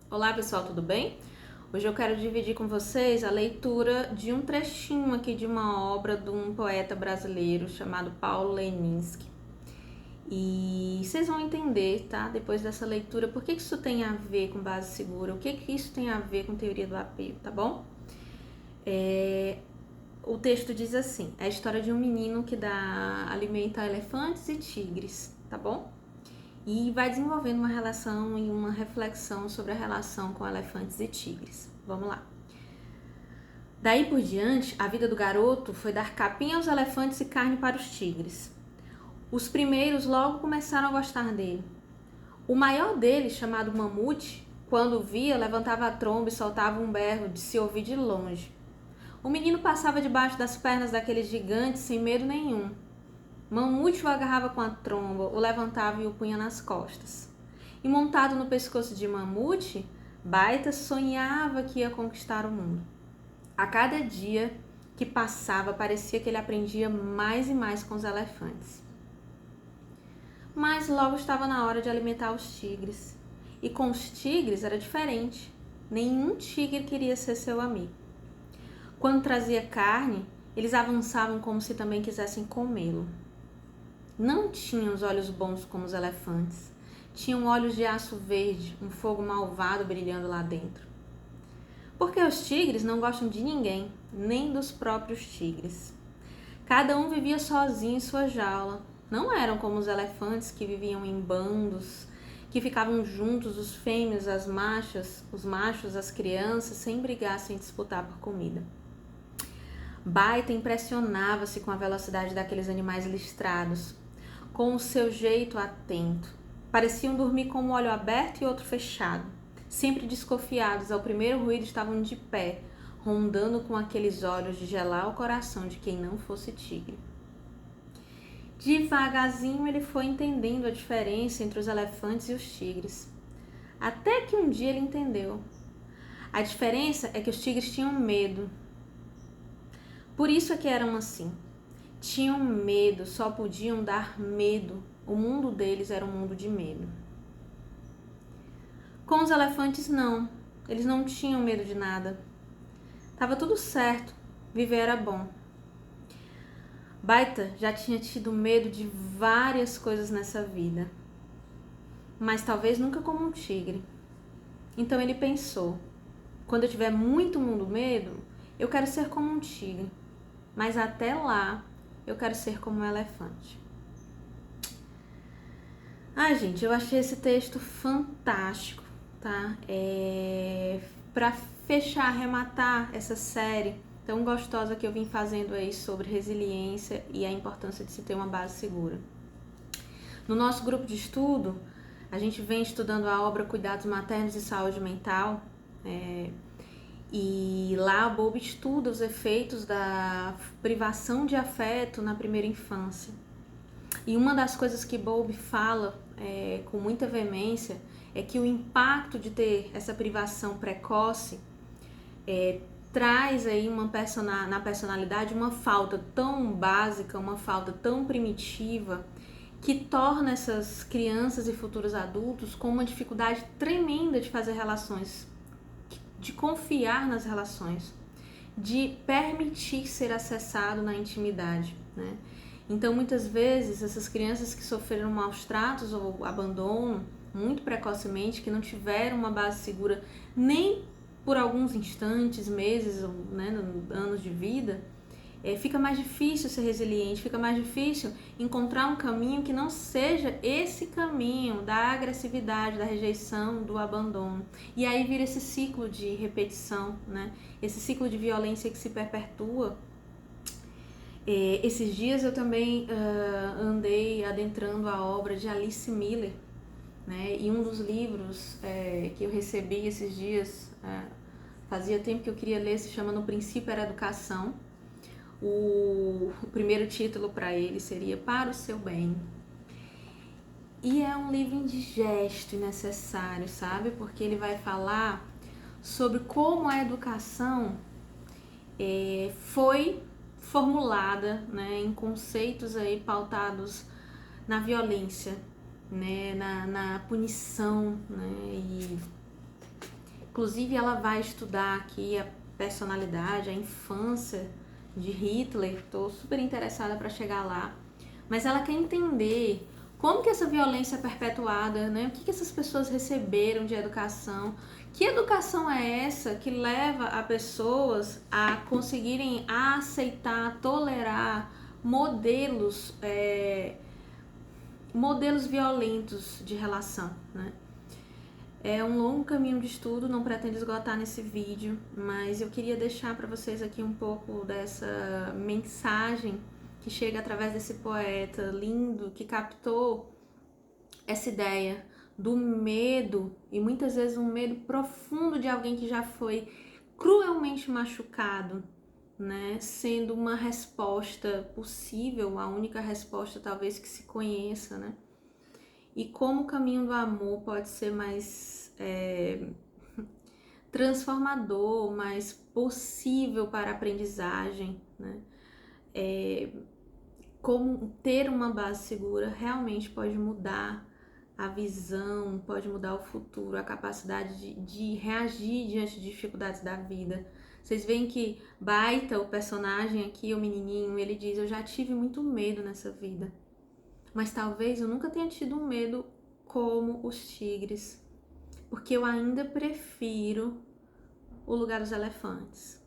Olá pessoal, tudo bem? Hoje eu quero dividir com vocês a leitura de um trechinho aqui de uma obra de um poeta brasileiro chamado Paulo Leminski. E vocês vão entender, tá? Depois dessa leitura, por que isso tem a ver com base segura, o que isso tem a ver com teoria do apego, tá bom? O texto diz assim: é a história de um menino que alimenta elefantes e tigres, tá bom? E vai desenvolvendo uma relação e uma reflexão sobre a relação com elefantes e tigres. Vamos lá. Daí por diante, a vida do garoto foi dar capim aos elefantes e carne para os tigres. Os primeiros logo começaram a gostar dele. O maior deles, chamado Mamute, quando o via, levantava a tromba e soltava um berro de se ouvir de longe. O menino passava debaixo das pernas daquele gigante sem medo nenhum. Mamute o agarrava com a tromba, o levantava e o punha nas costas. E montado no pescoço de Mamute, Baita sonhava que ia conquistar o mundo. A cada dia que passava, parecia que ele aprendia mais e mais com os elefantes. Mas logo estava na hora de alimentar os tigres. E com os tigres era diferente. Nenhum tigre queria ser seu amigo. Quando trazia carne, eles avançavam como se também quisessem comê-lo. Não tinham os olhos bons como os elefantes. Tinham olhos de aço verde, um fogo malvado brilhando lá dentro. Porque os tigres não gostam de ninguém, nem dos próprios tigres. Cada um vivia sozinho em sua jaula. Não eram como os elefantes que viviam em bandos, que ficavam juntos, os fêmeos, os machos, as crianças, sem brigar, sem disputar por comida. Baita impressionava-se com a velocidade daqueles animais listrados, com o seu jeito atento. Pareciam dormir com um olho aberto e outro fechado. Sempre desconfiados, ao primeiro ruído estavam de pé, rondando com aqueles olhos de gelar o coração de quem não fosse tigre. Devagarzinho ele foi entendendo a diferença entre os elefantes e os tigres. Até que um dia ele entendeu. A diferença é que os tigres tinham medo. Por isso é que eram assim. Tinham medo, só podiam dar medo. O mundo deles era um mundo de medo. Com os elefantes, não. Eles não tinham medo de nada. Tava tudo certo. Viver era bom. Baita já tinha tido medo de várias coisas nessa vida. Mas talvez nunca como um tigre. Então ele pensou: quando eu tiver muito medo, eu quero ser como um tigre. Mas até lá, eu quero ser como um elefante. Gente, eu achei esse texto fantástico, tá? Pra fechar, arrematar essa série tão gostosa que eu vim fazendo aí sobre resiliência e a importância de se ter uma base segura. No nosso grupo de estudo, a gente vem estudando a obra Cuidados Maternos e Saúde Mental, e lá a Bowlby estuda os efeitos da privação de afeto na primeira infância. E uma das coisas que Bowlby fala com muita veemência é que o impacto de ter essa privação precoce traz aí na personalidade uma falta tão básica, uma falta tão primitiva, que torna essas crianças e futuros adultos com uma dificuldade tremenda de fazer relações, de confiar nas relações, de permitir ser acessado na intimidade, né? Então, muitas vezes, essas crianças que sofreram maus tratos ou abandono muito precocemente, que não tiveram uma base segura nem por alguns instantes, meses, ou anos de vida, fica mais difícil ser resiliente, fica mais difícil encontrar um caminho que não seja esse caminho da agressividade, da rejeição, do abandono. E aí vira esse ciclo de repetição, né? Esse ciclo de violência que se perpetua. Esses dias eu também andei adentrando a obra de Alice Miller, né? E um dos livros que eu recebi esses dias, fazia tempo que eu queria ler, se chama No Princípio Era Educação. O primeiro título para ele seria Para o Seu Bem. E é um livro indigesto e necessário, sabe? Porque ele vai falar sobre como a educação foi formulada, né, em conceitos aí pautados na violência, né, na punição, né, Inclusive, ela vai estudar aqui a personalidade, a infância de Hitler. Estou super interessada para chegar lá. Mas ela quer entender como que essa violência é perpetuada, né? O que essas pessoas receberam de educação? Que educação é essa que leva a pessoas a conseguirem aceitar, tolerar modelos, modelos violentos de relação, né? É um longo caminho de estudo, não pretendo esgotar nesse vídeo, mas eu queria deixar para vocês aqui um pouco dessa mensagem que chega através desse poeta lindo que captou essa ideia do medo, e muitas vezes um medo profundo de alguém que já foi cruelmente machucado, né? Sendo uma resposta possível, a única resposta talvez que se conheça, né? E como o caminho do amor pode ser mais transformador, mais possível para a aprendizagem, né? Como ter uma base segura realmente pode mudar a visão, pode mudar o futuro, a capacidade de reagir diante de dificuldades da vida. Vocês veem que Baita, o personagem aqui, o menininho, ele diz: eu já tive muito medo nessa vida, mas talvez eu nunca tenha tido um medo como os tigres, porque eu ainda prefiro o lugar dos elefantes.